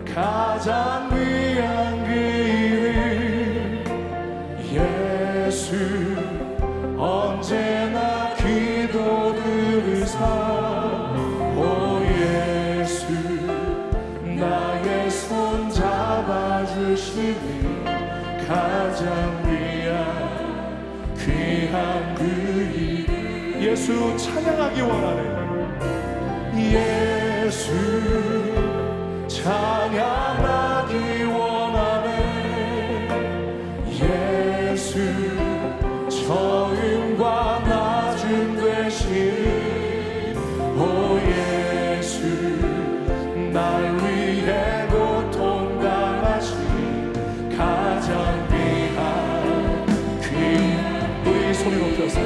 가장 귀한 그 이름 예수 언제나 기도 들으사 오 예수 나의 손 잡아주시니 가장 귀한 그 이름 예수 찬양하기 원하네 예수 찬양하기 원하네 예수 처음과 나중 되신 오 예수 날 위해 고통당하신 가장 귀한 우리 소리 높여서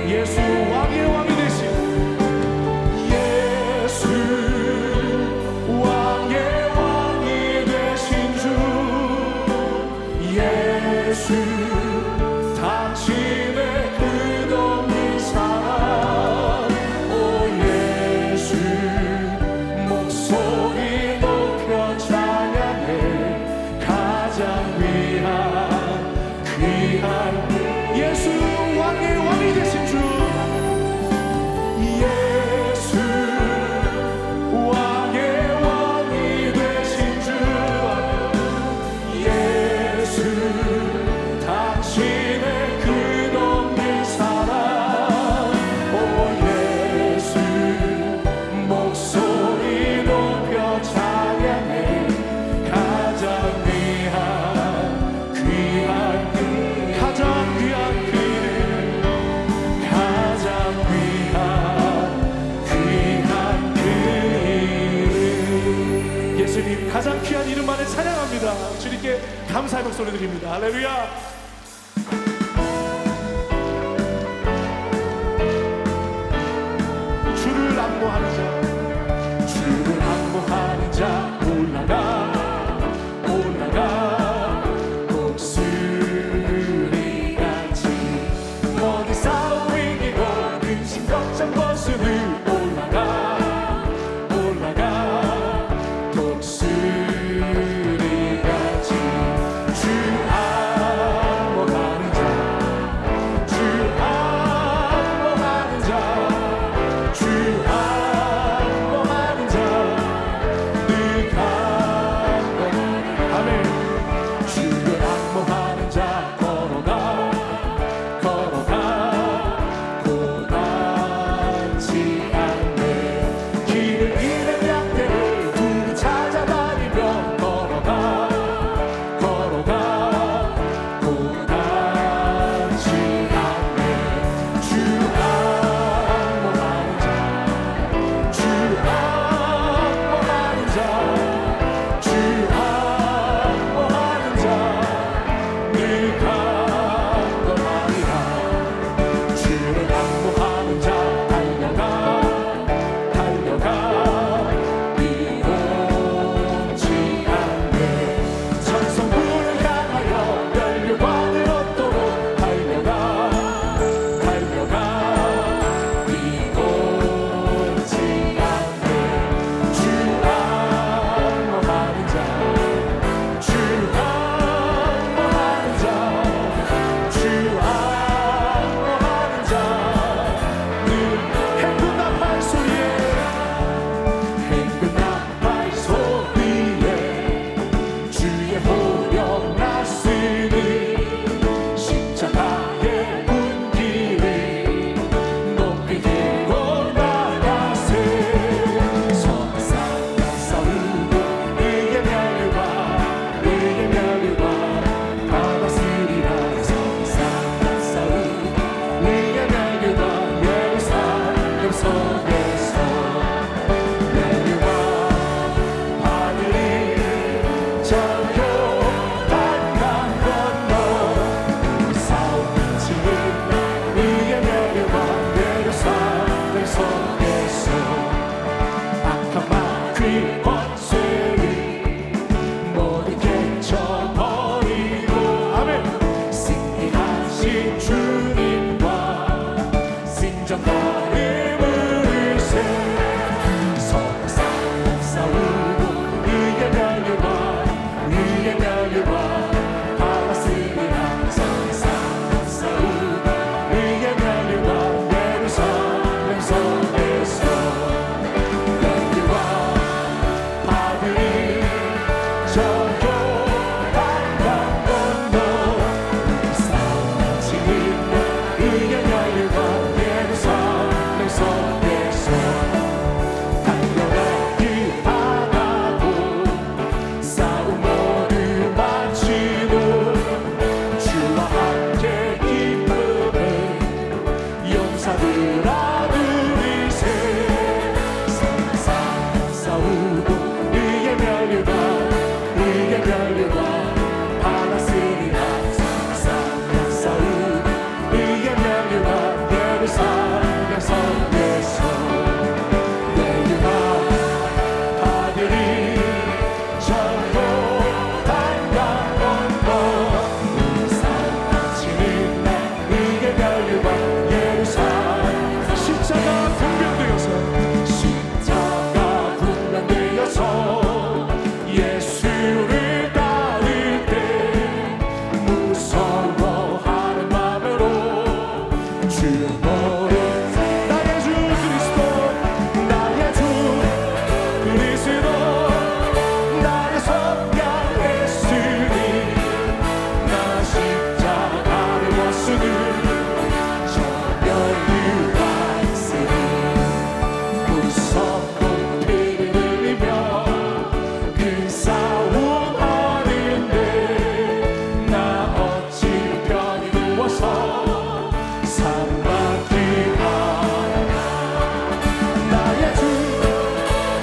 예수 왕의 왕이 되신 예수 당신의 끝없는 사랑 오 예수 목소리 높여 찬양해 가장 귀한 예수 왕의 왕이 되신 주 예수 왕의 왕이 되신 주 예수 당신의 끝없는 사랑 오 예수 목소리 높여 찬양해 가장 귀한 그 이름 가장 귀한 그 이름 예수님 가장 귀한 이름만을 찬양합니다. 주님께 감사의 목소리 드립니다. 할렐루야. 주를 안무하는 자 올라가 독수리같이 모든 싸움 이기고 근심 걱정 벗으니 올라가 독수리같이 주 안무하는 자 인정받음을 세 서로 싸우는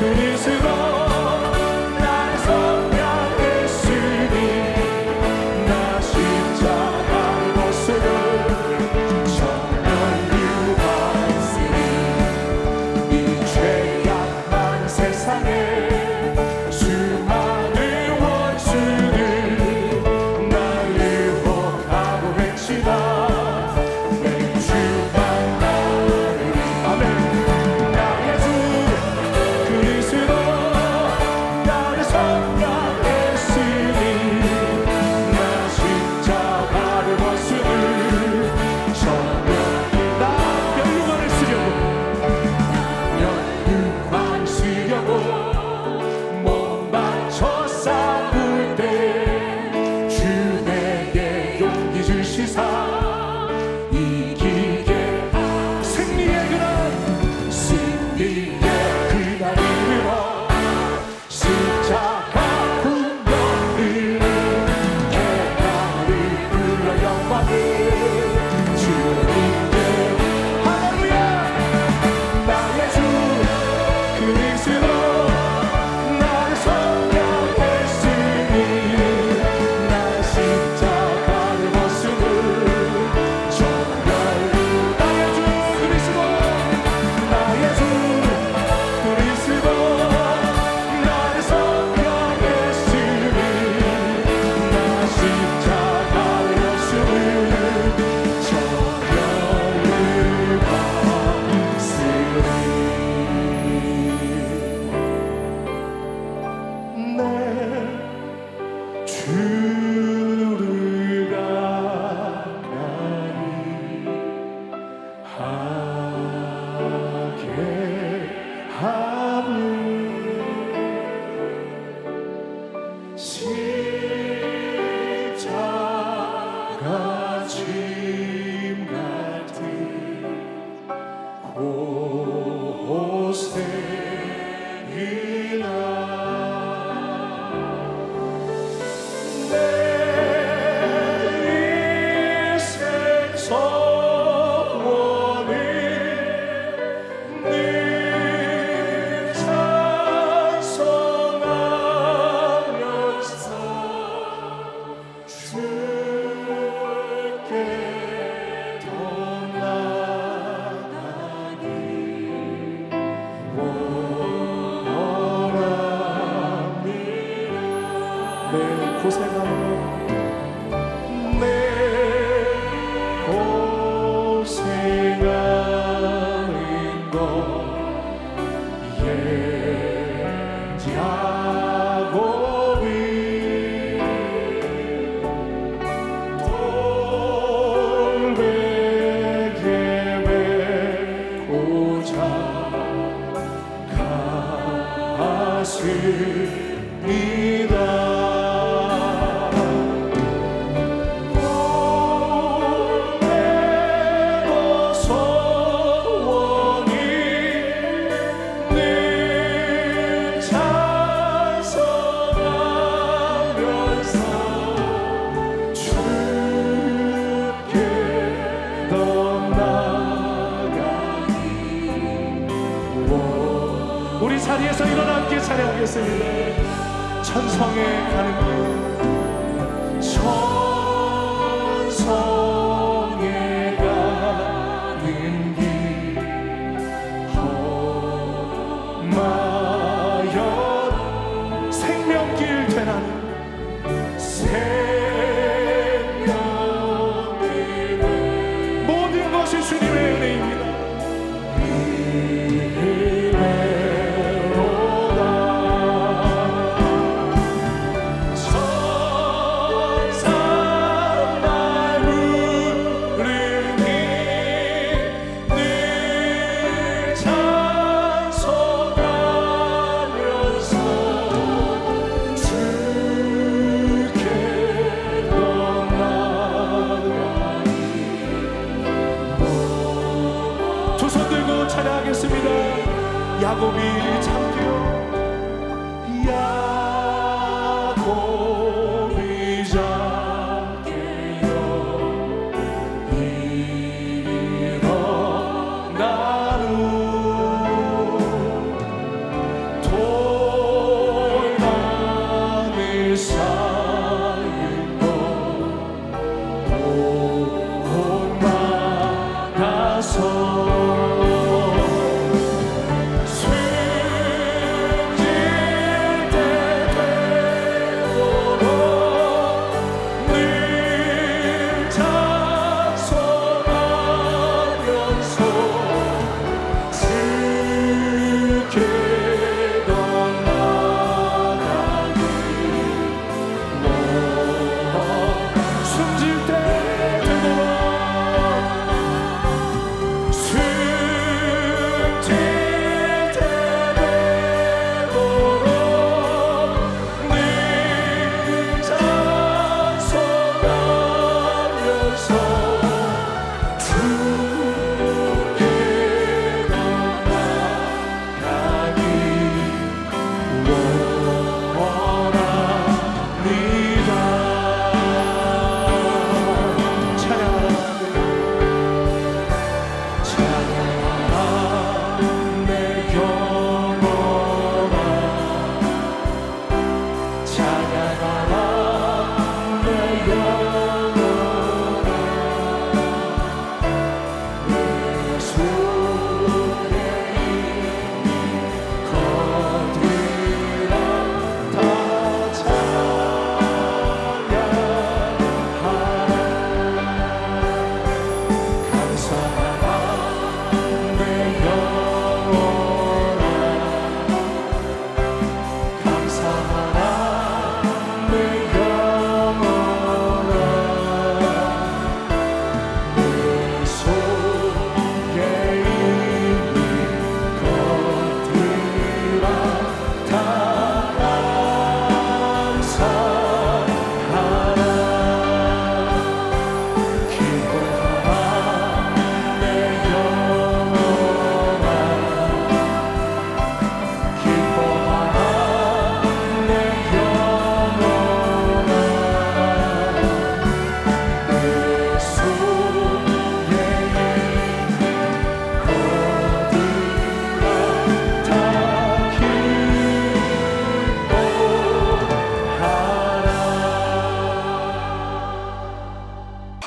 그리스도 나를 성량했으니 나 십자가를 벗으려 정멸유하였으니 이 죄악만 세상에 수많은 원수들 날 유혹하고 외치다 내 주만 나를 아멘 나 예수 그리스도 나를 성량했으니 나 십자가를 벗으니 정말 나 면류관을 쓰려고 면류관 쓰려고 몸 바쳐 싸울 때 주 내게 용기 주시사 이기게 승리의 그날 이르러 십자가 분명히 개나리 불러 영광을 주님께 할렐루야 나의 주 그리스도 나를 성량했으니 나 십자가를 벗으니 정말 나의 주 그리스도 나의 주 그리스도 나를 성량했으니 나 십자가를 벗으니 정결을 받으니 내 주를 가까이 하게 하는 십자가 짐 같은 고생이나 내 인생 소원이 늘 찬송하면서 주께 더 나아가기 원합니다. 내 고생하는 것 야곱이 돌베개 메고자 갔습니다. 우리 자리에서 일어나 함께 찬양하겠습니다. 천성에 가는 길 천성에 가는 길 험하여 생명길 되나니 생명길 모든 것이 주님의 은혜입니다. 찬양하겠습니다. 야곱이 잠겨 야곱이 잠겨 일어나는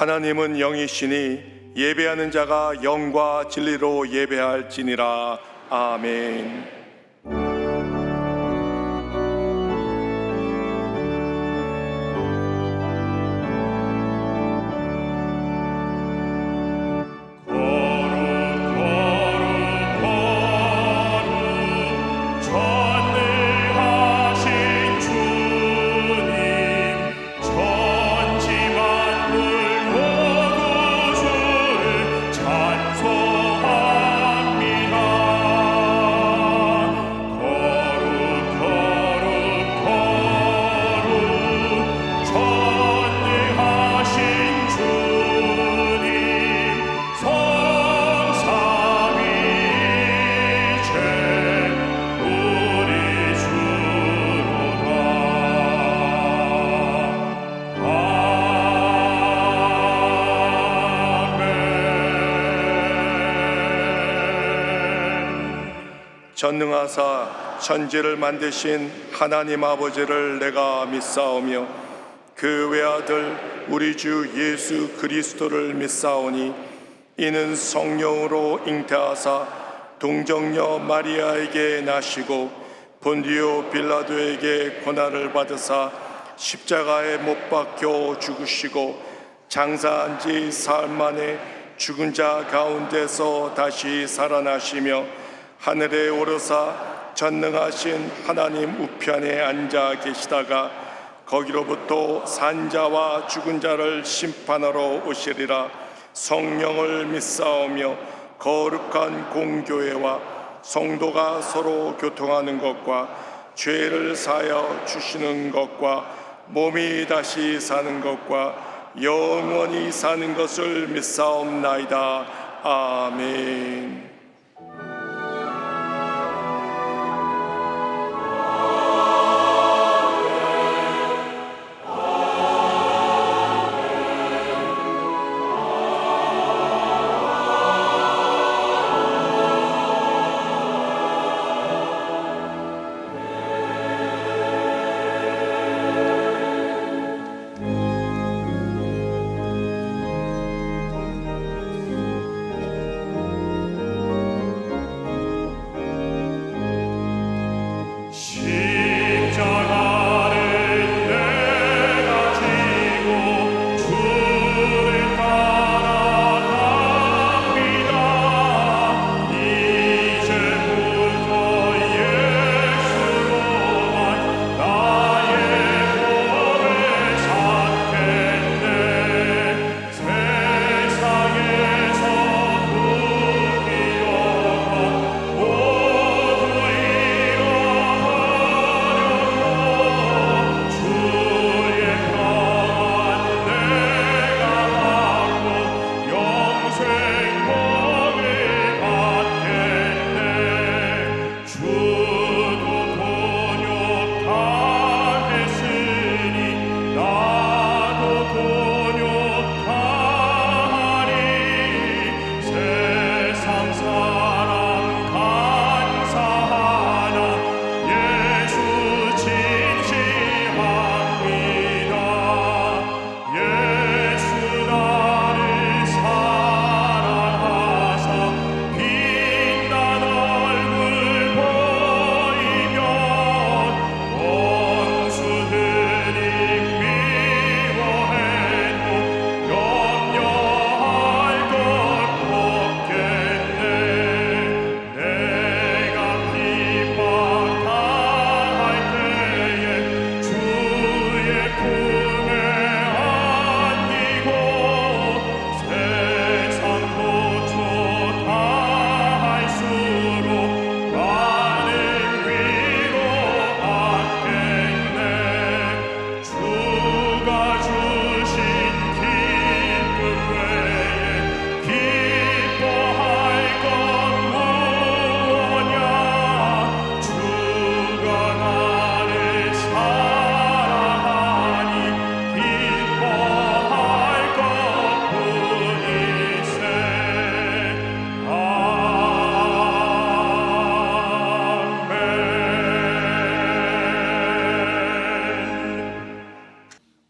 하나님은 영이시니 예배하는 자가 영과 진리로 예배할지니라. 아멘. 전능하사 천지를 만드신 하나님 아버지를 내가 믿사오며 그 외아들 우리 주 예수 그리스도를 믿사오니 이는 성령으로 잉태하사 동정녀 마리아에게 나시고 본디오 빌라도에게 고난을 받으사 십자가에 못 박혀 죽으시고 장사한 지 사흘 만에 죽은 자 가운데서 다시 살아나시며 하늘에 오르사 전능하신 하나님 우편에 앉아 계시다가 거기로부터 산자와 죽은 자를 심판하러 오시리라. 성령을 믿사오며 거룩한 공교회와 성도가 서로 교통하는 것과 죄를 사하여 주시는 것과 몸이 다시 사는 것과 영원히 사는 것을 믿사옵나이다. 아멘.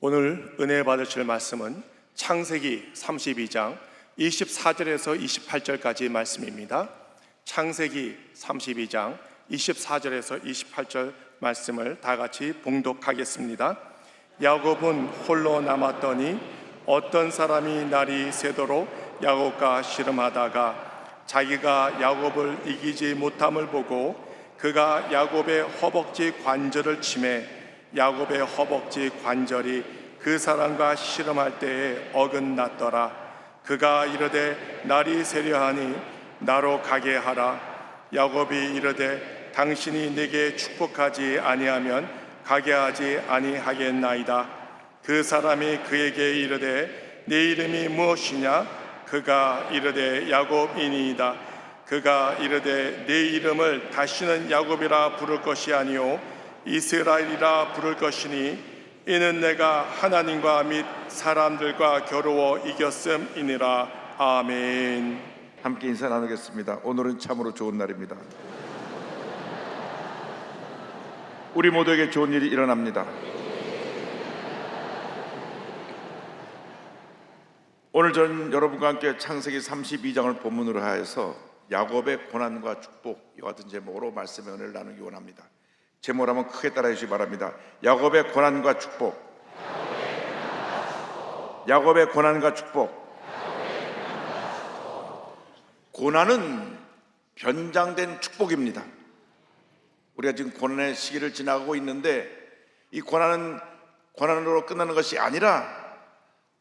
오늘 은혜 받으실 말씀은 창세기 32장 24절에서 28절까지 말씀입니다. 창세기 32장 24절에서 28절 말씀을 다 같이 봉독하겠습니다. 야곱은 홀로 남았더니 어떤 사람이 날이 새도록 야곱과 씨름하다가 자기가 야곱을 이기지 못함을 보고 그가 야곱의 허벅지 관절을 치매 야곱의 허벅지 관절이 그 사람과 씨름할 때에 어긋났더라. 그가 이르되 날이 새려하니 나로 가게 하라. 야곱이 이르되 당신이 내게 축복하지 아니하면 가게 하지 아니하겠나이다. 그 사람이 그에게 이르되 네 이름이 무엇이냐? 그가 이르되 야곱이니이다. 그가 이르되 네 이름을 다시는 야곱이라 부를 것이 아니요 이스라엘이라 부를 것이니 이는 내가 하나님과 및 사람들과 겨루어 이겼음이니라. 아멘. 함께 인사 나누겠습니다. 오늘은 참으로 좋은 날입니다. 우리 모두에게 좋은 일이 일어납니다. 오늘 저는 여러분과 함께 창세기 32장을 본문으로 하여서 야곱의 고난과 축복, 이와 같은 제목으로 말씀의 은혜를 나누기 원합니다. 제목을 한번 크게 따라해 주시기 바랍니다. 야곱의 고난과 축복. 야곱의 고난과 축복. 고난은 변장된 축복입니다. 우리가 지금 고난의 시기를 지나가고 있는데 이 고난은 고난으로 끝나는 것이 아니라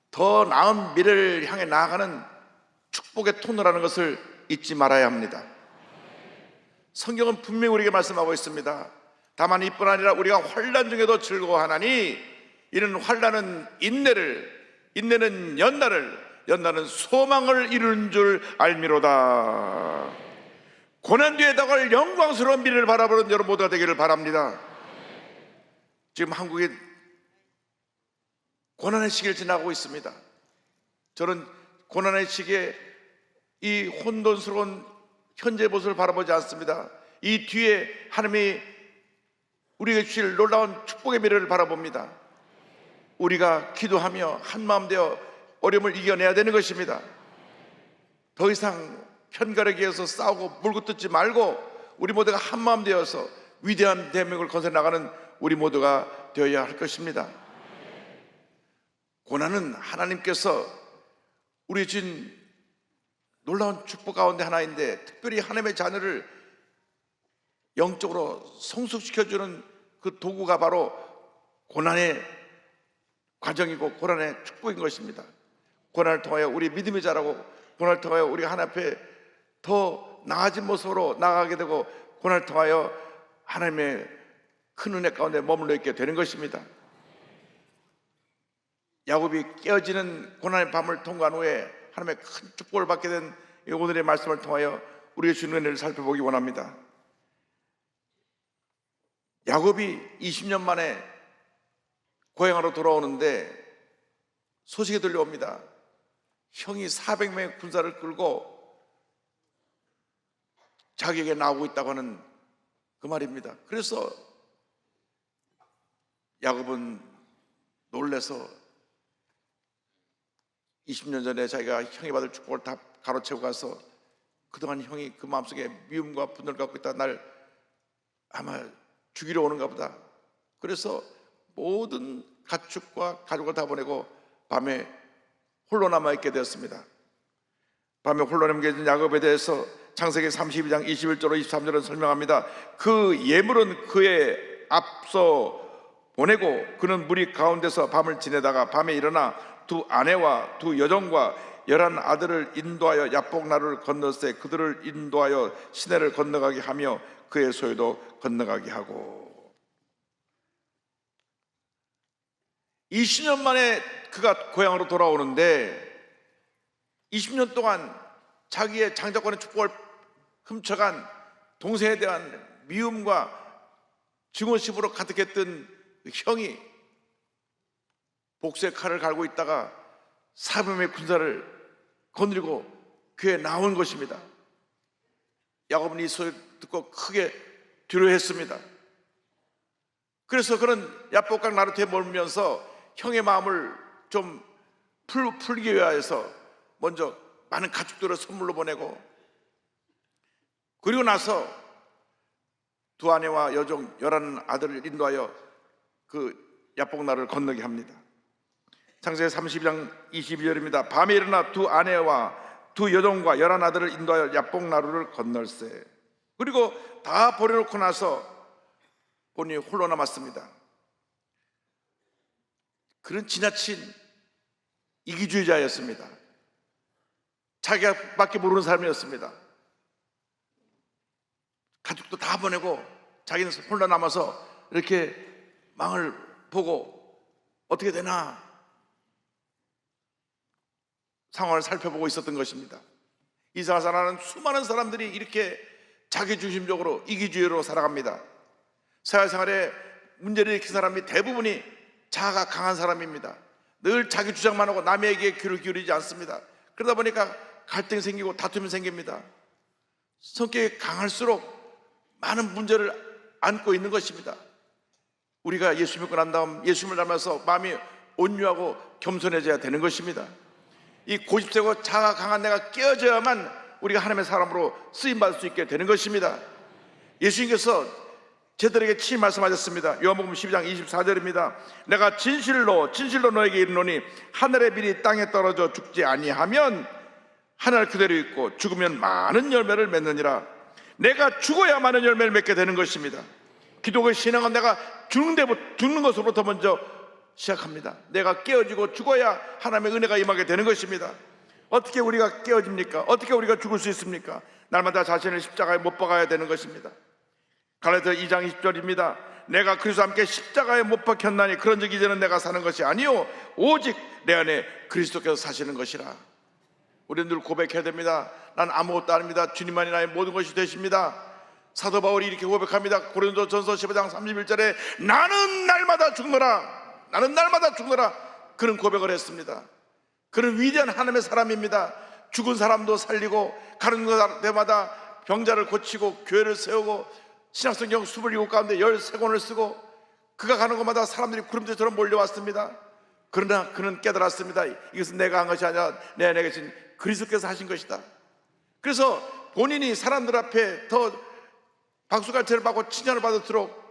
더 나은 미래를 향해 나아가는 축복의 통로라는 것을 잊지 말아야 합니다. 성경은 분명히 우리에게 말씀하고 있습니다. 다만 이뿐 아니라 우리가 환난 중에도 즐거워하나니 이는 환난은 인내를, 인내는 연단을, 연단은 소망을 이루는 줄 알미로다. 고난 뒤에 다가올 영광스러운 미래를 바라보는 여러분 모두가 되기를 바랍니다. 지금 한국이 고난의 시기를 지나고 있습니다. 저는 고난의 시기에 이 혼돈스러운 현재 모습을 바라보지 않습니다. 이 뒤에 하나님이 우리에게 주실 놀라운 축복의 미래를 바라봅니다. 우리가 기도하며 한마음 되어 어려움을 이겨내야 되는 것입니다. 더 이상 편가르기 위해서 싸우고 물고 뜯지 말고 우리 모두가 한마음 되어서 위대한 대명을 건설해 나가는 우리 모두가 되어야 할 것입니다. 고난은 하나님께서 우리 주신 놀라운 축복 가운데 하나인데 특별히 하나님의 자녀를 영적으로 성숙시켜주는 그 도구가 바로 고난의 과정이고 고난의 축복인 것입니다. 고난을 통하여 우리 믿음이 자라고 고난을 통하여 우리가 하나님 앞에 더 나아진 모습으로 나아가게 되고 고난을 통하여 하나님의 큰 은혜 가운데 머물러 있게 되는 것입니다. 야곱이 깨어지는 고난의 밤을 통과한 후에 하나님의 큰 축복을 받게 된 오늘의 말씀을 통하여 우리의 주는 은혜를 살펴보기 원합니다. 야곱이 20년 만에 고향으로 돌아오는데 소식이 들려옵니다. 형이 400명의 군사를 끌고 자기에게 나오고 있다고 하는 그 말입니다. 그래서 야곱은 놀라서 20년 전에 자기가 형이 받을 축복을 다 가로채고 가서 그동안 형이 그 마음속에 미움과 분노를 갖고 있다 날 아마 죽이러 오는가 보다. 그래서 모든 가축과 가족을 다 보내고 밤에 홀로 남아있게 되었습니다. 밤에 홀로 남겨진 야곱에 대해서 창세기 32장 21절로 23절은 설명합니다. 그 예물은 그의 앞서 보내고 그는 무리 가운데서 밤을 지내다가 밤에 일어나 두 아내와 두 여종과 11 아들을 인도하여 야복 나루를 건너세 그들을 인도하여 시내를 건너가게 하며 그의 소유도 건너가게 하고 20년 만에 그가 고향으로 돌아오는데 20년 동안 자기의 장자권의 축복을 훔쳐간 동생에 대한 미움과 증오심으로 가득했던 형이 복수의 칼을 갈고 있다가 400명의 군사를 거느리고 그에 나온 것입니다. 야곱은 이 소리를 듣고 크게 두려워했습니다. 그래서 그는 야복강 나루트에 머물면서 형의 마음을 좀 풀기 위하여서 먼저 많은 가축들을 선물로 보내고, 그리고 나서 두 아내와 여종 11 아들을 인도하여 그 야복나루를 건너게 합니다. 창세기 32장 22절입니다. 밤에 일어나 두 아내와 두 여종과 11 아들을 인도하여 야복나루를 건널세. 그리고 다 버려놓고 나서 본인이 홀로 남았습니다. 그런 지나친 이기주의자였습니다. 자기밖에 모르는 사람이었습니다. 가족도 다 보내고 자기는 홀로 남아서 이렇게 망을 보고 어떻게 되나 상황을 살펴보고 있었던 것입니다. 이스라엘 사람은 수많은 사람들이 이렇게 자기중심적으로 이기주의로 살아갑니다. 사회생활에 문제를 일으킨 사람이 대부분이 자아가 강한 사람입니다. 늘 자기 주장만 하고 남에게 귀를 기울이지 않습니다. 그러다 보니까 갈등이 생기고 다툼이 생깁니다. 성격이 강할수록 많은 문제를 안고 있는 것입니다. 우리가 예수 믿고 난 다음 예수님을 닮아서 마음이 온유하고 겸손해져야 되는 것입니다. 이 고집세고 자아가 강한 내가 깨어져야만 우리가 하나님의 사람으로 쓰임받을 수 있게 되는 것입니다. 예수님께서 제들에게 친히 말씀하셨습니다. 요한복음 12장 24절입니다. 내가 진실로 너에게 이르노니 하늘의 밀이 땅에 떨어져 죽지 아니하면 하늘 그대로 있고 죽으면 많은 열매를 맺느니라. 내가 죽어야 많은 열매를 맺게 되는 것입니다. 기독의 신앙은 내가 죽는 것으로부터 먼저 시작합니다. 내가 깨어지고 죽어야 하나님의 은혜가 임하게 되는 것입니다. 어떻게 우리가 깨어집니까? 어떻게 우리가 죽을 수 있습니까? 날마다 자신을 십자가에 못 박아야 되는 것입니다. 갈라디아 2장 20절입니다. 내가 그리스도와 함께 십자가에 못 박혔나니 그런즉 이제는 내가 사는 것이 아니요 오직 내 안에 그리스도께서 사시는 것이라. 우리는 늘 고백해야 됩니다. 난 아무것도 아닙니다. 주님만이 나의 모든 것이 되십니다. 사도 바울이 이렇게 고백합니다. 고린도전서 15장 31절에 나는 날마다 죽노라. 나는 날마다 죽노라. 그런 고백을 했습니다. 그런 위대한 하나님의 사람입니다. 죽은 사람도 살리고 가는 데마다 병자를 고치고 교회를 세우고 신약성경 27권 가운데 13권을 쓰고 그가 가는 곳마다 사람들이 구름대처럼 몰려왔습니다. 그러나 그는 깨달았습니다. 이것은 내가 한 것이 아니라 내 안에 계신 그리스도께서 하신 것이다. 그래서 본인이 사람들 앞에 더 박수갈채를 받고 칭찬을 받도록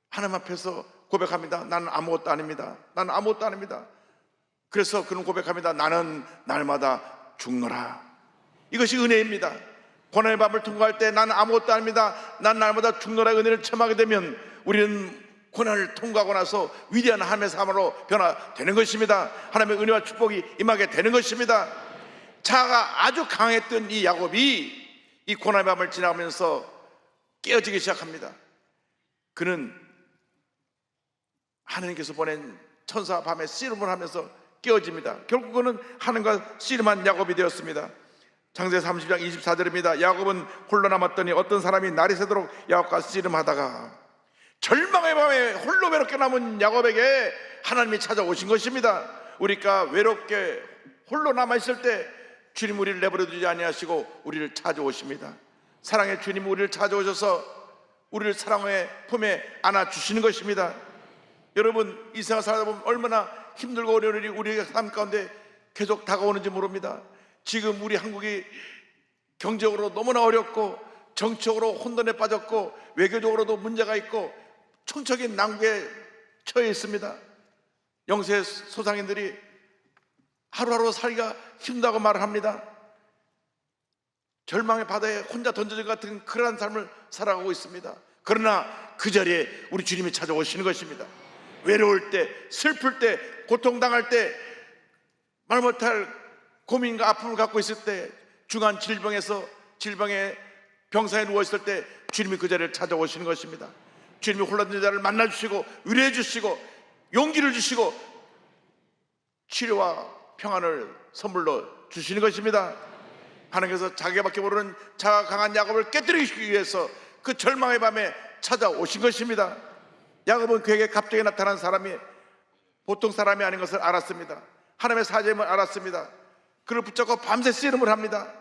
하나님 앞에서 고백합니다. 나는 아무것도 아닙니다. 나는 아무것도 아닙니다. 그래서 그는 고백합니다. 나는 날마다 죽노라. 이것이 은혜입니다. 고난의 밤을 통과할 때 나는 아무것도 아닙니다. 난 날마다 죽노라의 은혜를 체험하게 되면 우리는 고난을 통과하고 나서 위대한 하나님의 삶으로 변화되는 것입니다. 하나님의 은혜와 축복이 임하게 되는 것입니다. 자아가 아주 강했던 이 야곱이 이 고난의 밤을 지나가면서 깨어지기 시작합니다. 그는 하나님께서 보낸 천사 밤에 씨름을 하면서 깨어집니다. 결국 그는 하나님과 씨름한 야곱이 되었습니다. 창세기 30장 24절입니다. 야곱은 홀로 남았더니 어떤 사람이 날이 새도록 야곱과 씨름하다가 절망의 밤에 홀로 외롭게 남은 야곱에게 하나님이 찾아오신 것입니다. 우리가 외롭게 홀로 남아있을 때 주님 우리를 내버려두지 아니하시고 우리를 찾아오십니다. 사랑의 주님 우리를 찾아오셔서 우리를 사랑의 품에 안아주시는 것입니다. 여러분 이 세상 살다 보면 얼마나 힘들고 어려운 일이 우리의 삶 가운데 계속 다가오는지 모릅니다. 지금 우리 한국이 경제적으로 너무나 어렵고 정치적으로 혼돈에 빠졌고 외교적으로도 문제가 있고 총적인 난국에 처해 있습니다. 영세 소상인들이 하루하루 살기가 힘들다고 말을 합니다. 절망의 바다에 혼자 던져진 것 같은 그러한 삶을 살아가고 있습니다. 그러나 그 자리에 우리 주님이 찾아오시는 것입니다. 외로울 때, 슬플 때, 고통당할 때, 말 못할 고민과 아픔을 갖고 있을 때, 중한 질병의 병사에 누워있을 때 주님이 그 자리를 찾아오시는 것입니다. 주님이 홀라진 자를 만나주시고 위로해 주시고 용기를 주시고 치료와 평안을 선물로 주시는 것입니다. 하나님께서 자기밖에 모르는 자가 강한 야곱을 깨뜨리기 위해서 그 절망의 밤에 찾아오신 것입니다. 야곱은 그에게 갑자기 나타난 사람이 보통 사람이 아닌 것을 알았습니다. 하나님의 사제임을 알았습니다. 그를 붙잡고 밤새 씨름을 합니다.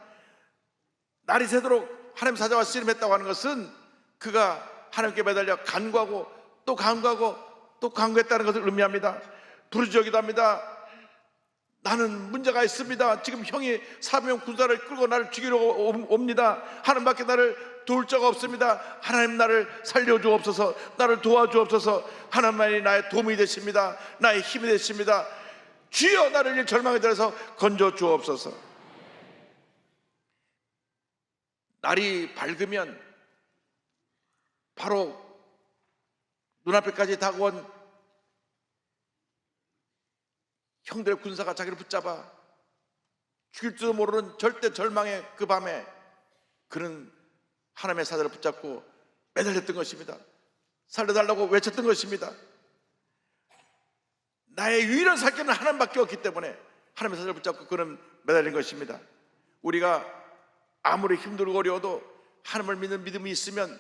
날이 새도록 하나님 사자와 씨름했다고 하는 것은 그가 하나님께 매달려 간구하고 또 간구하고 또 간구했다는 것을 의미합니다. 부르짖기도 합니다. 나는 문제가 있습니다. 지금 형이 사명 군사를 끌고 나를 죽이러 옵니다. 하나님밖에 나를 도울 자가 없습니다. 하나님 나를 살려주옵소서. 나를 도와주옵소서. 하나님만이 나의 도움이 되십니다. 나의 힘이 되십니다. 주여 나를 이 절망에 들어서 건져 주옵소서. 날이 밝으면 바로 눈앞에까지 다가온 형들의 군사가 자기를 붙잡아 죽일지도 모르는 절대 절망의 그 밤에 그는 하나님의 사자를 붙잡고 매달렸던 것입니다. 살려달라고 외쳤던 것입니다. 나의 유일한 살길은 하나님밖에 없기 때문에 하나님의 사자를 붙잡고 그는 매달린 것입니다. 우리가 아무리 힘들고 어려워도 하나님을 믿는 믿음이 있으면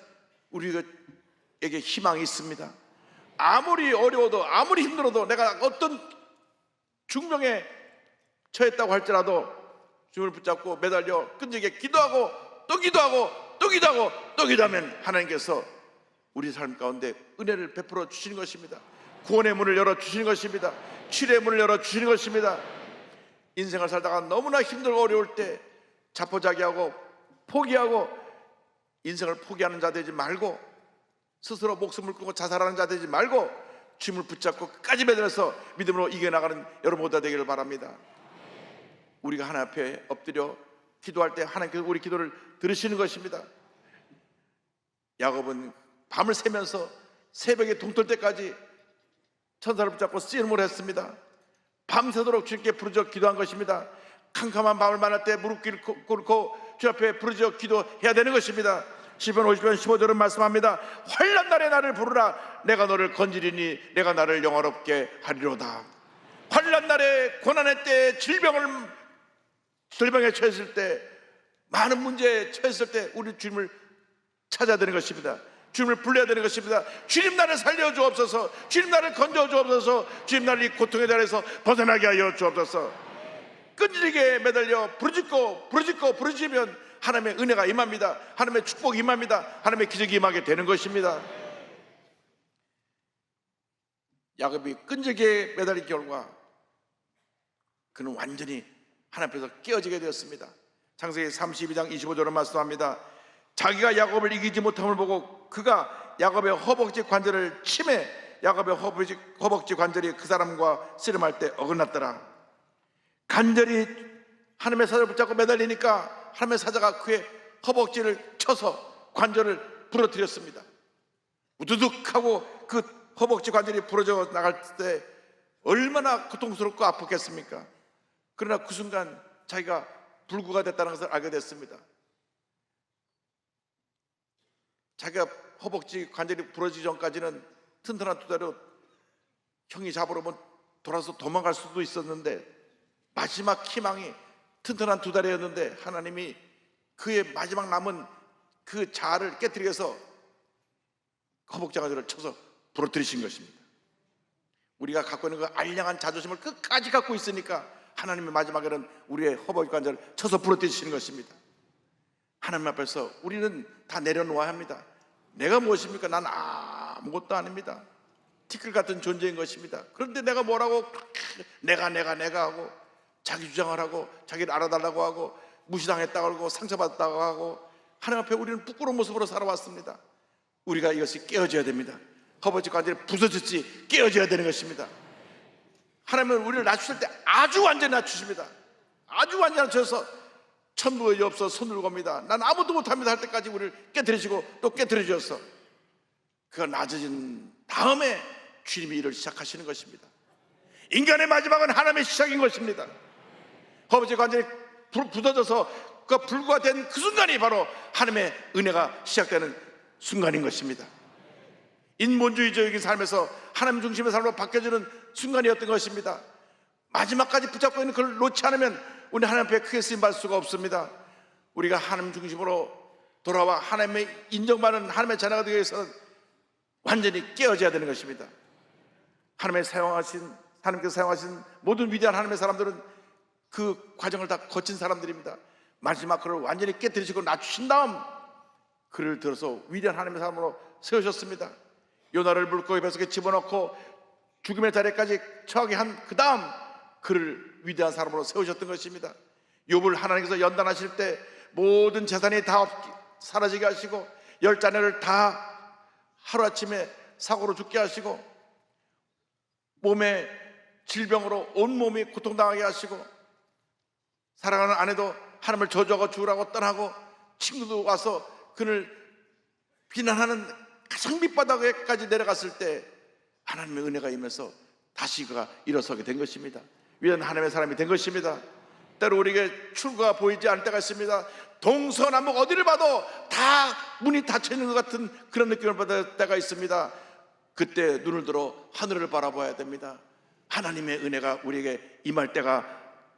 우리에게 희망이 있습니다. 아무리 어려워도 아무리 힘들어도 내가 어떤 중병에 처했다고 할지라도 주님을 붙잡고 매달려 끈질기게 기도하고 또 기도하고 또 기도하고 또 기도하면 하나님께서 우리 삶 가운데 은혜를 베풀어 주시는 것입니다. 구원의 문을 열어 주시는 것입니다. 치료의 문을 열어 주시는 것입니다. 인생을 살다가 너무나 힘들고 어려울 때 자포자기하고 포기하고 인생을 포기하는 자 되지 말고 스스로 목숨을 끊고 자살하는 자 되지 말고 주님을 붙잡고 끝까지 매달려서 믿음으로 이겨나가는 여러분 모두가 되기를 바랍니다. 우리가 하나님 앞에 엎드려 기도할 때 하나님께서 우리 기도를 들으시는 것입니다. 야곱은 밤을 새면서 새벽에 동떨 때까지 천사를 붙잡고 씨름을 했습니다. 밤새도록 주님께 부르짖어 기도한 것입니다. 캄캄한 밤을 만날 때 무릎 꿇고 주 앞에 부르짖어 기도해야 되는 것입니다. 시편 50편 15절은 말씀합니다. 환난 날에 나를 부르라. 내가 너를 건지리니 내가 나를 영화롭게 하리로다. 환난 날에 고난의 때 질병에 처했을 때 많은 문제에 처했을 때 우리 주님을 찾아야 되는 것입니다. 주님을 불러야 되는 것입니다. 주님 나를 살려주옵소서. 주님 나를 건져주옵소서. 주님 나를 이 고통의 자리에서 벗어나게 하여 주옵소서. 끈질기게 매달려 부르짖으면 하나님의 은혜가 임합니다. 하나님의 축복이 임합니다. 하나님의 기적이 임하게 되는 것입니다. 야곱이 끈질기게 매달린 결과 그는 완전히 하나님 앞에서 깨어지게 되었습니다. 창세기 32장 25절은 말씀합니다. 자기가 야곱을 이기지 못함을 보고 그가 야곱의 허벅지 관절을 치매 야곱의 허벅지 관절이 그 사람과 씨름할 때 어긋났더라. 간절히 하나님의 사자를 붙잡고 매달리니까 하나님의 사자가 그의 허벅지를 쳐서 관절을 부러뜨렸습니다. 우두둑하고 그 허벅지 관절이 부러져 나갈 때 얼마나 고통스럽고 아팠겠습니까? 그러나 그 순간 자기가 불구가 됐다는 것을 알게 됐습니다. 자기가 허벅지 관절이 부러지기 전까지는 튼튼한 두 다리로 형이 잡으러 오면 돌아서 도망갈 수도 있었는데 마지막 희망이 튼튼한 두 다리였는데 하나님이 그의 마지막 남은 그 자아를 깨뜨리기 위해서 허벅지 관절을 쳐서 부러뜨리신 것입니다. 우리가 갖고 있는 그 알량한 자존심을 끝까지 갖고 있으니까 하나님의 마지막에는 우리의 허벅지 관절을 쳐서 부러뜨리시는 것입니다. 하나님 앞에서 우리는 다 내려놓아야 합니다. 내가 무엇입니까? 난 아무것도 아닙니다. 티끌 같은 존재인 것입니다. 그런데 내가 뭐라고 내가 하고 자기 주장을 하고 자기를 알아달라고 하고 무시당했다고 하고 상처받았다고 하고 하나님 앞에 우리는 부끄러운 모습으로 살아왔습니다. 우리가 이것이 깨어져야 됩니다. 허벅지 관절이 부서졌지 깨어져야 되는 것입니다. 하나님은 우리를 낮추실 때 아주 완전히 낮추십니다. 아주 완전히 낮춰서 천부의 없어 손을 겁니다. 난 아무도 못합니다 할 때까지 우리를 깨트리시고 또 깨트려주셔서 그가 낮아진 다음에 주님이 일을 시작하시는 것입니다. 인간의 마지막은 하나님의 시작인 것입니다. 허벅지 관절이 부서져서 그가 불구가 된 그 순간이 바로 하나님의 은혜가 시작되는 순간인 것입니다. 인본주의적인 삶에서 하나님 중심의 삶으로 바뀌어지는 순간이었던 것입니다. 마지막까지 붙잡고 있는 그걸 놓지 않으면 우리 하나님 앞에 크게 쓰임받을 수가 없습니다. 우리가 하나님 중심으로 돌아와 하나님의 인정받는 하나님의 자녀가 되기 위해서는 완전히 깨어져야 되는 것입니다. 하나님께서 사용하신 모든 위대한 하나님의 사람들은 그 과정을 다 거친 사람들입니다. 마지막 그를 완전히 깨뜨리시고 낮추신 다음 그를 들어서 위대한 하나님의 사람으로 세우셨습니다. 요나를 물고기 뱃속에 집어넣고 죽음의 자리까지 처하게 한 그 다음 그를 위대한 사람으로 세우셨던 것입니다. 욥을 하나님께서 연단하실 때 모든 재산이 다 사라지게 하시고 10자녀를 다 하루아침에 사고로 죽게 하시고 몸에 질병으로 온몸이 고통당하게 하시고 사랑하는 아내도 하나님을 저주하고 죽으라고 떠나고 친구도 와서 그를 비난하는 가장 밑바닥에까지 내려갔을 때 하나님의 은혜가 임해서 다시 그가 일어서게 된 것입니다. 위대한 하나님의 사람이 된 것입니다. 때로 우리에게 출구가 보이지 않을 때가 있습니다. 동서남북 어디를 봐도 다 문이 닫혀 있는 것 같은 그런 느낌을 받을 때가 있습니다. 그때 눈을 들어 하늘을 바라봐야 됩니다. 하나님의 은혜가 우리에게 임할 때가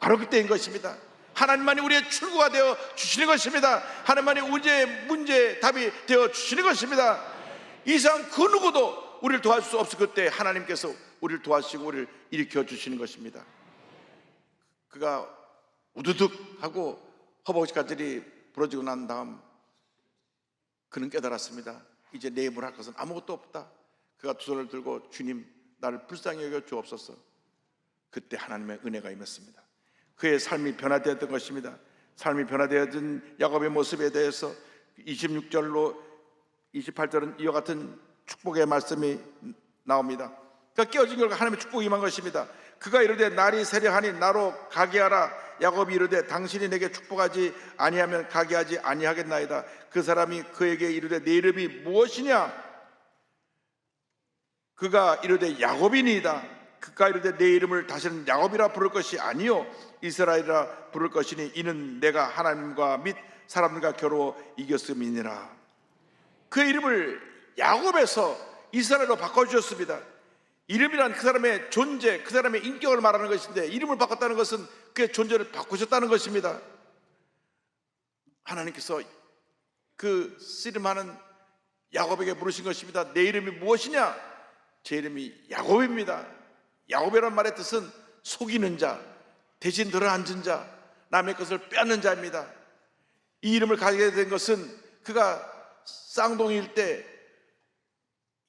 바로 그때인 것입니다. 하나님만이 우리의 출구가 되어 주시는 것입니다. 하나님만이 우리의 문제의 답이 되어 주시는 것입니다. 이상 그 누구도 우리를 도와줄 수 없을 그때 하나님께서 우리를 도와주시고 우리를 일으켜 주시는 것입니다. 그가 우두둑 하고 허벅지까지 부러지고 난 다음 그는 깨달았습니다. 이제 내 힘으로 할 것은 아무것도 없다. 그가 두 손을 들고 주님 나를 불쌍히 여겨 주옵소서. 그때 하나님의 은혜가 임했습니다. 그의 삶이 변화되었던 것입니다. 삶이 변화되었던 야곱의 모습에 대해서 26절로 28절은 이와 같은 축복의 말씀이 나옵니다. 그가 깨어진 결과 하나님의 축복이 임한 것입니다. 그가 이르되 날이 세려하니 나로 가게 하라. 야곱이 이르되 당신이 내게 축복하지 아니하면 가게 하지 아니하겠나이다. 그 사람이 그에게 이르되 내 이름이 무엇이냐? 그가 이르되 야곱이니이다. 그가 이르되 내 이름을 다시는 야곱이라 부를 것이 아니요 이스라엘이라 부를 것이니 이는 내가 하나님과 및 사람들과 겨루어 이겼음이니라. 그 이름을 야곱에서 이스라엘로 바꿔주셨습니다. 이름이란 그 사람의 존재, 그 사람의 인격을 말하는 것인데 이름을 바꿨다는 것은 그의 존재를 바꾸셨다는 것입니다. 하나님께서 그 씨름하는 야곱에게 물으신 것입니다. 내 이름이 무엇이냐? 제 이름이 야곱입니다. 야곱이라는 말의 뜻은 속이는 자, 대신 들어앉은 자, 남의 것을 빼앗는 자입니다. 이 이름을 가지게 된 것은 그가 쌍둥이일 때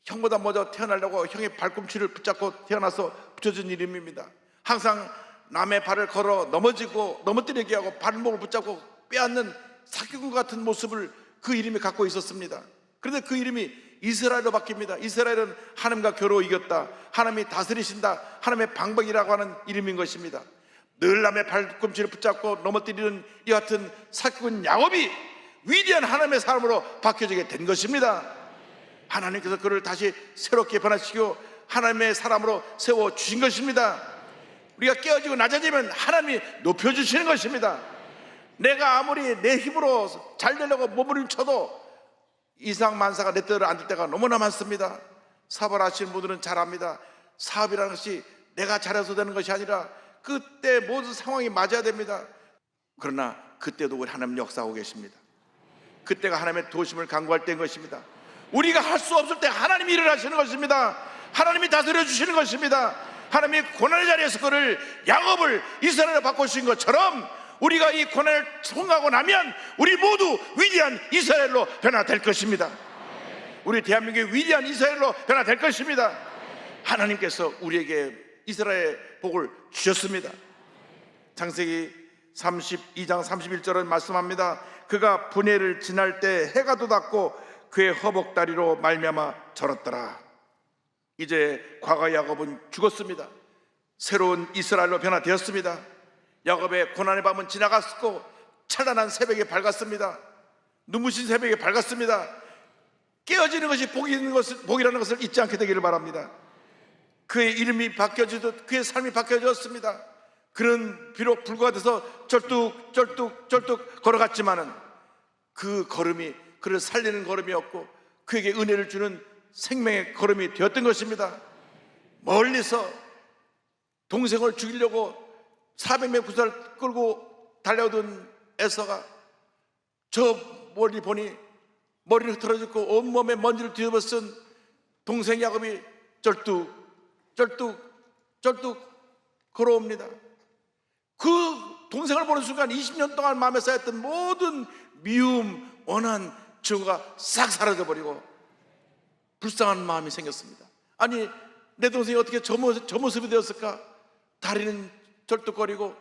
형보다 먼저 태어나려고 형의 발꿈치를 붙잡고 태어나서 붙여준 이름입니다. 항상 남의 발을 걸어 넘어지고 넘어뜨리게 하고 발목을 붙잡고 빼앗는 사기꾼 같은 모습을 그 이름이 갖고 있었습니다. 그런데 그 이름이 이스라엘로 바뀝니다. 이스라엘은 하나님과 겨루어 이겼다, 하나님이 다스리신다, 하나님의 방백이라고 하는 이름인 것입니다. 늘 남의 발꿈치를 붙잡고 넘어뜨리는 이 같은 사기꾼 야곱이 위대한 하나님의 사람으로 바뀌어지게 된 것입니다. 하나님께서 그를 다시 새롭게 변화시키고 하나님의 사람으로 세워주신 것입니다. 우리가 깨어지고 낮아지면 하나님이 높여주시는 것입니다. 내가 아무리 내 힘으로 잘 되려고 몸부림쳐도 이상만사가 내 뜻을 안 될 때가 너무나 많습니다. 사업을 하시는 분들은 잘 압니다. 사업이라는 것이 내가 잘해서 되는 것이 아니라 그때 모든 상황이 맞아야 됩니다. 그러나 그때도 우리 하나님 역사하고 계십니다. 그때가 하나님의 도심을 간구할 때인 것입니다. 우리가 할 수 없을 때 하나님이 일을 하시는 것입니다. 하나님이 다스려 주시는 것입니다. 하나님이 고난의 자리에서 그를 야곱을 이스라엘로 바꾸신 것처럼 우리가 이 고난을 통과하고 나면 우리 모두 위대한 이스라엘로 변화될 것입니다. 우리 대한민국이 위대한 이스라엘로 변화될 것입니다. 하나님께서 우리에게 이스라엘의 복을 주셨습니다. 창세기 32장 31절은 말씀합니다. 그가 분해를 지날 때 해가 돋았고 그의 허벅다리로 말미암아 절었더라. 이제 과거 야곱은 죽었습니다. 새로운 이스라엘로 변화되었습니다. 야곱의 고난의 밤은 지나갔고 찬란한 새벽이 밝았습니다. 눈부신 새벽이 밝았습니다. 깨어지는 것이 복이라는 것을 잊지 않게 되기를 바랍니다. 그의 이름이 바뀌어지듯 그의 삶이 바뀌어졌습니다. 그는 비록 불구가 돼서 쩔뚝 걸어갔지만은 그 걸음이 그를 살리는 걸음이었고 그에게 은혜를 주는 생명의 걸음이 되었던 것입니다. 멀리서 동생을 죽이려고 400명 구사를 끌고 달려오던 에서가 저 멀리 보니 머리를 흐트러졌고 온몸에 먼지를 뒤집어 쓴 동생 야곱이 쩔뚝 걸어옵니다. 그 동생을 보는 순간 20년 동안 마음에 쌓였던 모든 미움, 원한, 증오가 싹 사라져버리고 불쌍한 마음이 생겼습니다. 아니 내 동생이 어떻게 저 모습이 되었을까? 다리는 절뚝거리고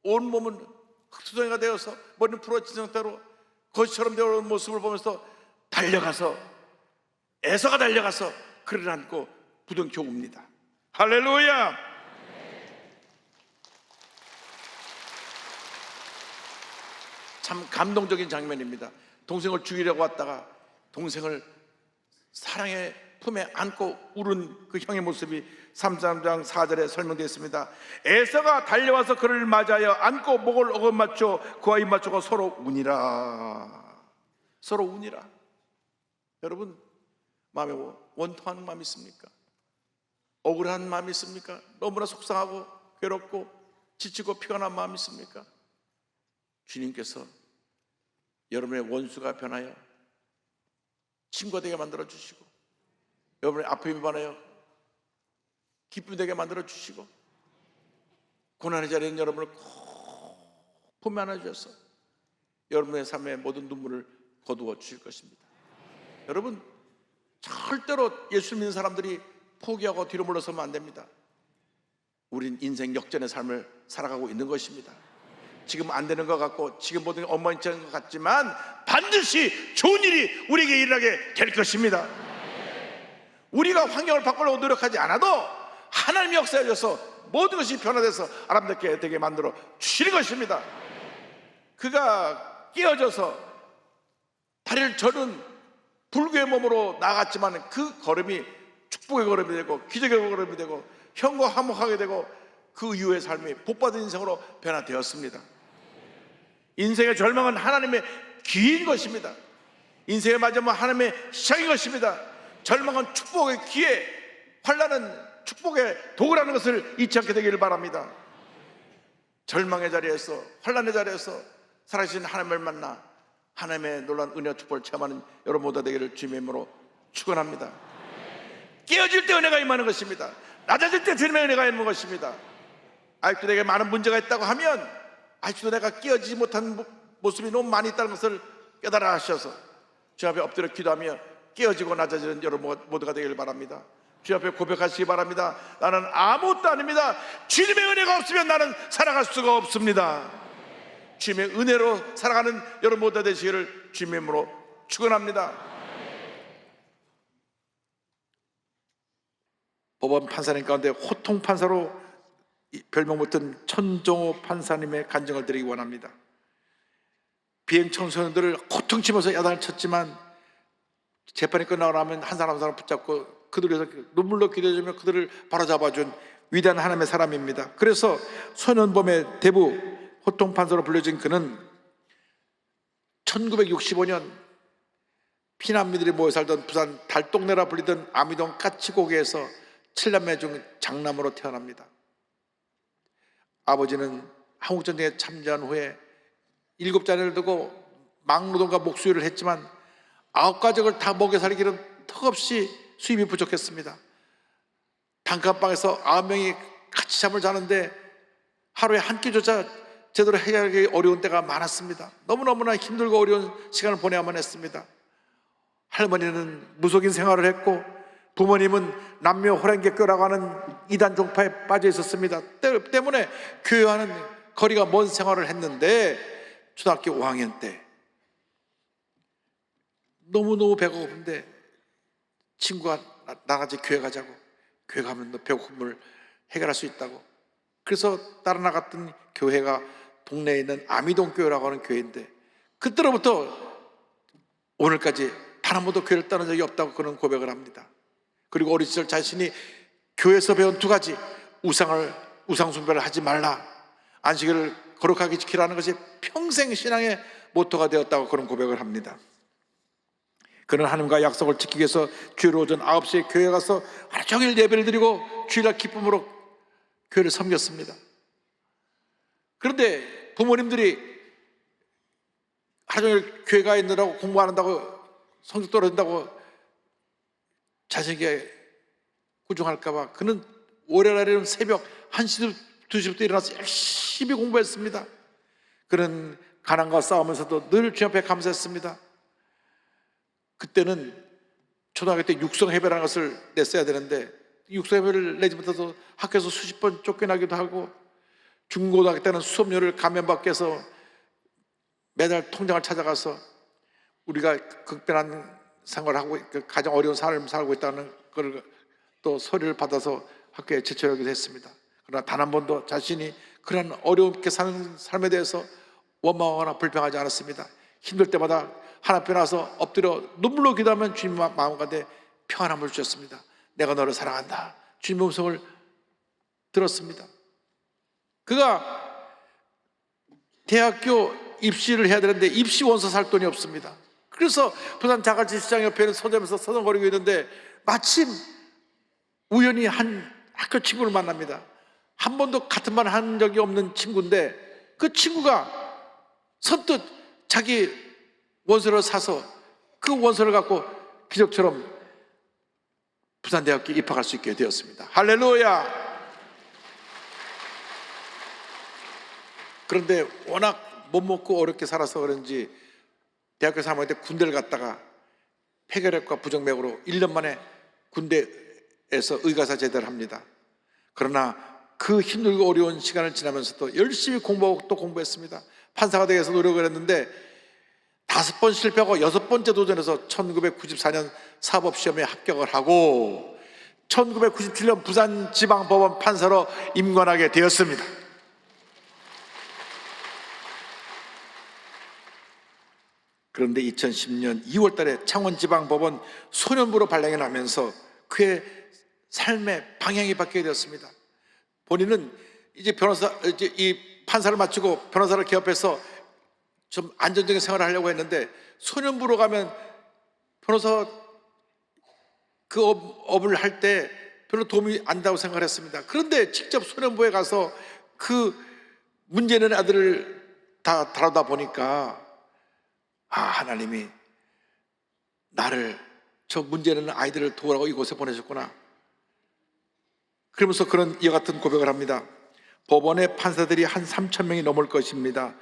온몸은 흙투성이가 되어서 머리는 부러진 상태로 거지처럼 되어 오는 모습을 보면서 달려가서, 에서가 달려가서 그를 안고 부둥켜 웁니다. 할렐루야! 참 감동적인 장면입니다. 동생을 죽이려고 왔다가 동생을 사랑의 품에 안고 울은 그 형의 모습이 33장 4절에 설명되어 있습니다. 에서가 달려와서 그를 맞아여 안고 목을 어긋맞춰 그와 입맞추고 서로 우니라. 서로 우니라. 여러분, 마음에 원통하는 마음이 있습니까? 억울한 마음이 있습니까? 너무나 속상하고 괴롭고 지치고 피곤한 마음이 있습니까? 주님께서 여러분의 원수가 변하여 친구가 되게 만들어 주시고, 여러분의 아픔이 변하여 기쁨이 되게 만들어 주시고, 고난의 자리에 있는 여러분을 꼭 품에 안아 주셔서 여러분의 삶의 모든 눈물을 거두어 주실 것입니다. 여러분, 절대로 예수 믿는 사람들이 포기하고 뒤로 물러서면 안 됩니다. 우린 인생 역전의 삶을 살아가고 있는 것입니다. 지금 안 되는 것 같고 지금 모든 게 엉망진창인 것 같지만 반드시 좋은 일이 우리에게 일어나게 될 것입니다. 우리가 환경을 바꾸려고 노력하지 않아도 하나님이 역사하셔서 모든 것이 변화돼서 아름답게 되게 만들어 주시는 것입니다. 그가 깨어져서 다리를 저는 불구의 몸으로 나갔지만 그 걸음이 축복의 걸음이 되고 기적의 걸음이 되고 형과 화목하게 되고 그 이후의 삶이 복받은 인생으로 변화되었습니다. 인생의 절망은 하나님의 기회인 것입니다. 인생의 마지막은 하나님의 시작인 것입니다. 절망은 축복의 기회, 환난은 축복의 도구라는 것을 잊지 않게 되기를 바랍니다. 절망의 자리에서, 환난의 자리에서 살아계신 하나님을 만나 하나님의 놀라운 은혜와 축복을 체험하는 여러분 모두 되기를 주님의 이름으로 축원합니다. 깨어질 때 은혜가 임하는 것입니다. 낮아질 때 주님의 은혜가 임하는 것입니다. 아직도 내게 많은 문제가 있다고 하면 아직도 내가 깨어지지 못한 모습이 너무 많이 있다는 것을 깨달아 하셔서 주 앞에 엎드려 기도하며 깨어지고 낮아지는 여러분 모두가 되기를 바랍니다. 주 앞에 고백하시기 바랍니다. 나는 아무것도 아닙니다. 주님의 은혜가 없으면 나는 살아갈 수가 없습니다. 주님의 은혜로 살아가는 여러분 모두가 되시기를 주님의 이름으로 축원합니다. 법원 판사님 가운데 호통 판사로 별명 붙은 천정호 판사님의 간증을 드리기 원합니다. 비행 청소년들을 호통치면서 야단을 쳤지만 재판이 끝나고 나면 한 사람 한 사람 붙잡고 그들에서 눈물로 기도해주며 그들을 바로잡아준 위대한 하나님의 사람입니다. 그래서 소년범의 대부 호통 판사로 불려진 그는 1965년 피난민들이 모여 살던 부산 달동네라 불리던 아미동 까치고개에서 7남매 중 장남으로 태어납니다. 아버지는 한국전쟁에 참전한 후에 7자녀를 두고 막노동과 목수일을 했지만 9가족을 다 먹여 살리기는 턱없이 수입이 부족했습니다. 단칸방에서 9명이 같이 잠을 자는데 하루에 한 끼조차 제대로 해결하기 어려운 때가 많았습니다. 너무너무나 힘들고 어려운 시간을 보내야만 했습니다. 할머니는 무속인 생활을 했고 부모님은 남녀 호랭개교라고 하는 이단 종파에 빠져 있었습니다. 때문에 교회와는 거리가 먼 생활을 했는데 초등학교 5학년 때 너무너무 배가 고픈데 친구가 나같이 교회 가자고, 교회 가면 너 배고픔을 해결할 수 있다고. 그래서 따라 나갔던 교회가 동네에 있는 아미동 교회라고 하는 교회인데 그때로부터 오늘까지 단 한 번도 교회를 떠난 적이 없다고 그는 고백을 합니다. 그리고 어린 시절 자신이 교회에서 배운 2가지, 우상 숭배를 하지 말라, 안식일을 거룩하게 지키라는 것이 평생 신앙의 모토가 되었다고 그런 고백을 합니다. 그는 하나님과 약속을 지키기 위해서 주일 오전 9시에 교회에 가서 하루 종일 예배를 드리고 주일날 기쁨으로 교회를 섬겼습니다. 그런데 부모님들이 하루 종일 교회 가 있느라고 공부 안 한다고 성적 떨어진다고 자식에게 꾸중할까 봐 그는 월요일날에는 새벽 1시, 2시부터 일어나서 열심히 공부했습니다. 그는 가난과 싸우면서도 늘 주님 앞에 감사했습니다. 그때는 초등학교 때 육성예배라는 것을 냈어야 되는데 육성예배를 내지 못해서 학교에서 수십 번 쫓겨나기도 하고 중고등학교 때는 수업료를 감면받기 위해서 매달 통장을 찾아가서 우리가 극변한 생활을 하고 가장 어려운 삶을 살고 있다는 걸 또 소리를 받아서 학교에 제출하기도 했습니다. 그러나 단 한 번도 자신이 그런 어렵게 사는 삶에 대해서 원망하거나 불평하지 않았습니다. 힘들 때마다 하나님 앞에 나서 엎드려 눈물로 기도하면 주님 마음 가운데 평안함을 주셨습니다. 내가 너를 사랑한다. 주님의 음성을 들었습니다. 그가 대학교 입시를 해야 되는데 입시 원서 살 돈이 없습니다. 그래서 부산 자갈치 시장 옆에 있는 서점에서 서성거리고 있는데 마침 우연히 한 학교 친구를 만납니다. 한 번도 같은 말 한 적이 없는 친구인데 그 친구가 선뜻 자기 원서를 사서 그 원서를 갖고 기적처럼 부산대학교에 입학할 수 있게 되었습니다. 할렐루야. 그런데 워낙 못 먹고 어렵게 살아서 그런지 대학교 3학년 때 군대를 갔다가 폐결핵과 부정맥으로 1년 만에 군대에서 의가사 제대를 합니다. 그러나 그 힘들고 어려운 시간을 지나면서도 열심히 공부하고 또 공부했습니다. 판사가 되기 위해서 노력을 했는데 5번 실패하고 6번째 도전해서 1994년 사법시험에 합격을 하고 1997년 부산지방법원 판사로 임관하게 되었습니다. 그런데 2010년 2월 달에 창원지방법원 소년부로 발령이 나면서 그의 삶의 방향이 바뀌게 되었습니다. 본인은 이제 이 판사를 마치고 변호사를 개업해서 좀 안정적인 생활을 하려고 했는데 소년부로 가면 변호사 그 업을 할 때 별로 도움이 안 된다고 생각을 했습니다. 그런데 직접 소년부에 가서 그 문제 있는 아들을 다 다루다 보니까 하나님이 나를 저 문제 있는 아이들을 도우라고 이곳에 보내셨구나. 그러면서 그런 이와 같은 고백을 합니다. 법원의 판사들이 한 3,000명이 넘을 것입니다.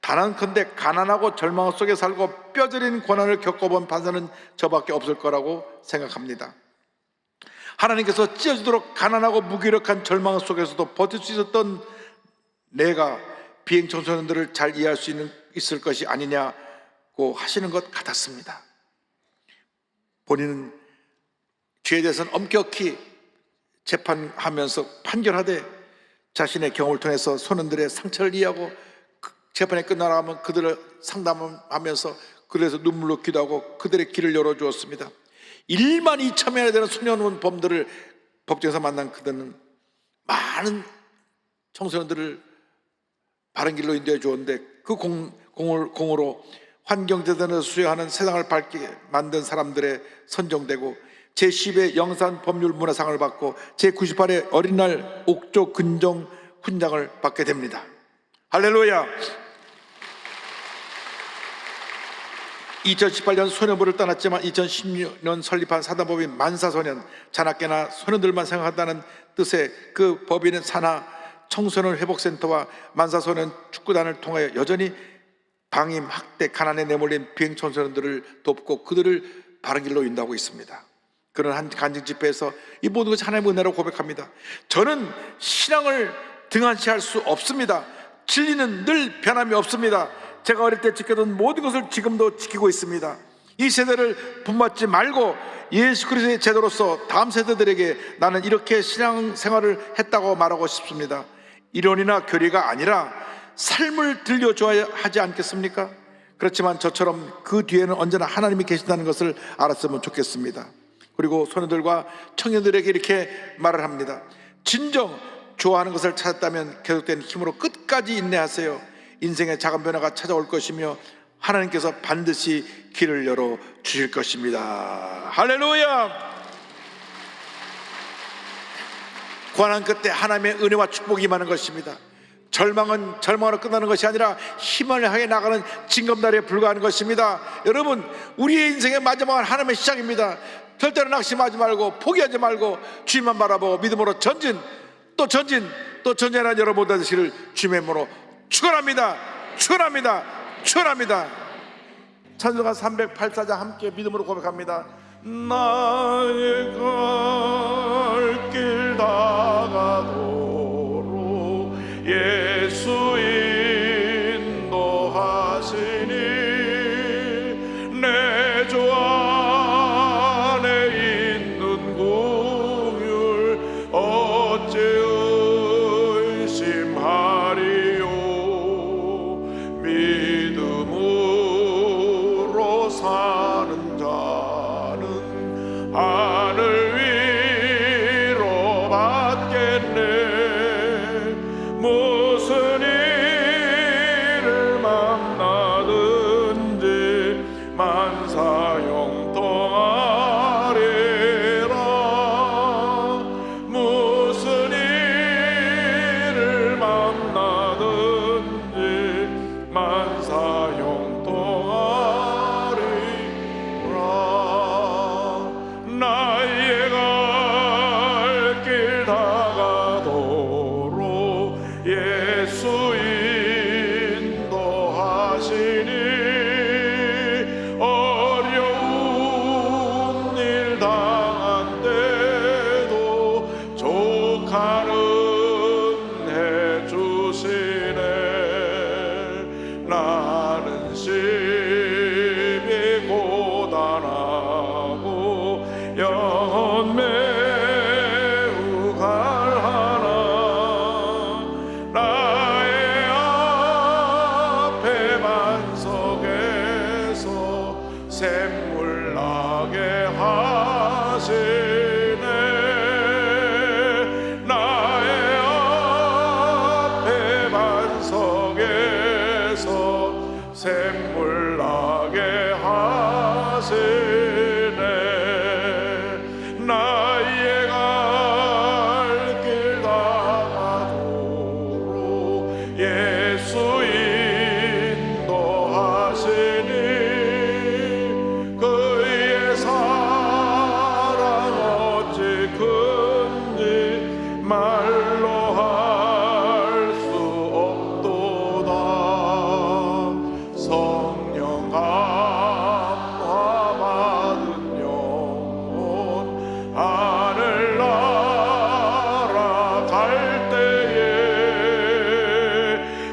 단언컨대 가난하고 절망 속에 살고 뼈저린 고난을 겪어본 판사는 저밖에 없을 거라고 생각합니다. 하나님께서 찢어지도록 가난하고 무기력한 절망 속에서도 버틸 수 있었던 내가 비행 청소년들을 잘 이해할 수 있을 것이 아니냐고 하시는 것 같았습니다. 본인은 죄에 대해서는 엄격히 재판하면서 판결하되 자신의 경험을 통해서 소년들의 상처를 이해하고 재판이 끝나가면 그들을 상담하면서 그들에서 눈물로 기도하고 그들의 길을 열어주었습니다. 12,000명이나 되는 소년원 범들을 법정에서 만난 그들은 많은 청소년들을 바른 길로 인도해 주었는데 그 공으로 환경재단을 수여하는 세상을 밝게 만든 사람들의 선정되고 제10회 영산법률문화상을 받고 제98회 어린날 옥조 근정 훈장을 받게 됩니다. 할렐루야. 2018년 소년부를 떠났지만 2016년 설립한 사단법인 만사소년, 자나깨나 소년들만 생각한다는 뜻의 그 법인은 산하 청소년 회복센터와 만사소년 축구단을 통하여 여전히 방임, 학대, 가난에 내몰린 비행 청소년들을 돕고 그들을 바른 길로 인도하고 있습니다. 그런 한 간증 집회에서 이 모든 것이 하나님의 은혜라고 고백합니다. 저는 신앙을 등한시할 수 없습니다. 진리는 늘 변함이 없습니다. 제가 어릴 때 지켰던 모든 것을 지금도 지키고 있습니다. 이 세대를 본받지 말고 예수 그리스도의 제도로서 다음 세대들에게 나는 이렇게 신앙생활을 했다고 말하고 싶습니다. 이론이나 교리가 아니라 삶을 들려줘야 하지 않겠습니까? 그렇지만 저처럼 그 뒤에는 언제나 하나님이 계신다는 것을 알았으면 좋겠습니다. 그리고 소년들과 청년들에게 이렇게 말을 합니다. 진정 좋아하는 것을 찾았다면 계속된 힘으로 끝까지 인내하세요. 인생의 작은 변화가 찾아올 것이며 하나님께서 반드시 길을 열어 주실 것입니다. 할렐루야. 고난 끝에 하나님의 은혜와 축복이 임하는 것입니다. 절망은 절망으로 끝나는 것이 아니라 희망을 향해 나가는 징검다리에 불과한 것입니다. 여러분, 우리의 인생의 마지막은 하나님의 시작입니다. 절대로 낙심하지 말고 포기하지 말고 주님만 바라보고 믿음으로 전진 또 전진 또 전진하는 여러분 되시기를 주님의 이름으로 축원합니다. 축원합니다. 축원합니다. 찬송가 384장 함께 믿음으로 고백합니다. 나의 갈 길 다가도록 예수 무슨 일을 만나든지 만사형통하리라. 무슨 일을 만나든지 만사형통하리라. 나의 갈 길 다가도록 예수 인도하시니 어려운 일 당한 때도 족하는 해주시네. 나는 심히 고단하고 영혼 매우 갈하나 나의 앞에 반석에서 샘물 나게 하시네. 나의 앞에 반석에서 샘물 나게 하시네. 나의 갈 길 다가도록 예수 인도하시니 그의 사랑 어찌 큰지 말로 할 수 없도다. 성령 감화 받은 영혼 하늘나라 갈 때에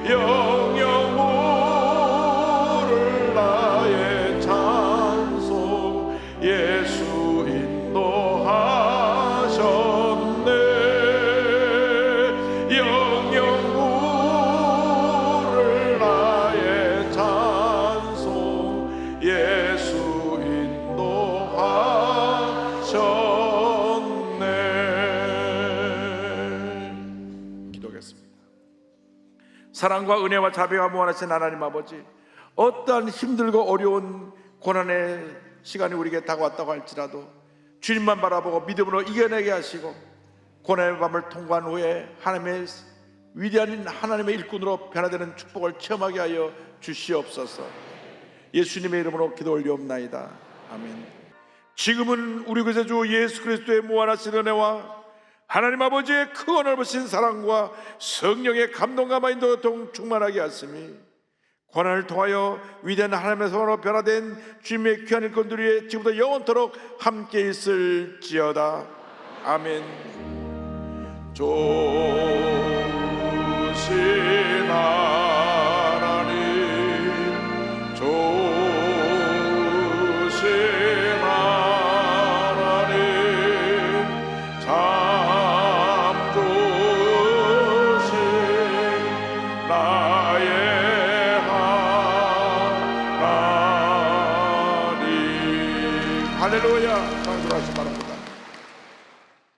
영영 부를 나의 찬송 예수 인도하셨네. 영영 부를 나의 찬송 예수 인도하셨네. 기도하겠습니다. 사랑과 은혜와 자비가 무한하신 하나님 아버지, 어떠한 힘들고 어려운 고난의 시간이 우리에게 다가왔다고 할지라도 주님만 바라보고 믿음으로 이겨내게 하시고 고난의 밤을 통과한 후에 하나님의 위대한 하나님의 일꾼으로 변화되는 축복을 체험하게 하여 주시옵소서. 예수님의 이름으로 기도 올리옵나이다. 아멘. 지금은 우리 구세주 예수 그리스도의 무한하신 은혜와 하나님 아버지의 크고 넓으신 사랑과 성령의 감동과 인도가 충만하게 하심이 고난을 통하여 위대한 하나님의 손으로 변화된 주님의 귀한 일꾼들이 지금부터 영원토록 함께 있을지어다. 아멘. 좋으신 하나님, 좋으신 하나님, 참 좋으신 나의 하나님. 할렐루야. 강조하시 바랍니다.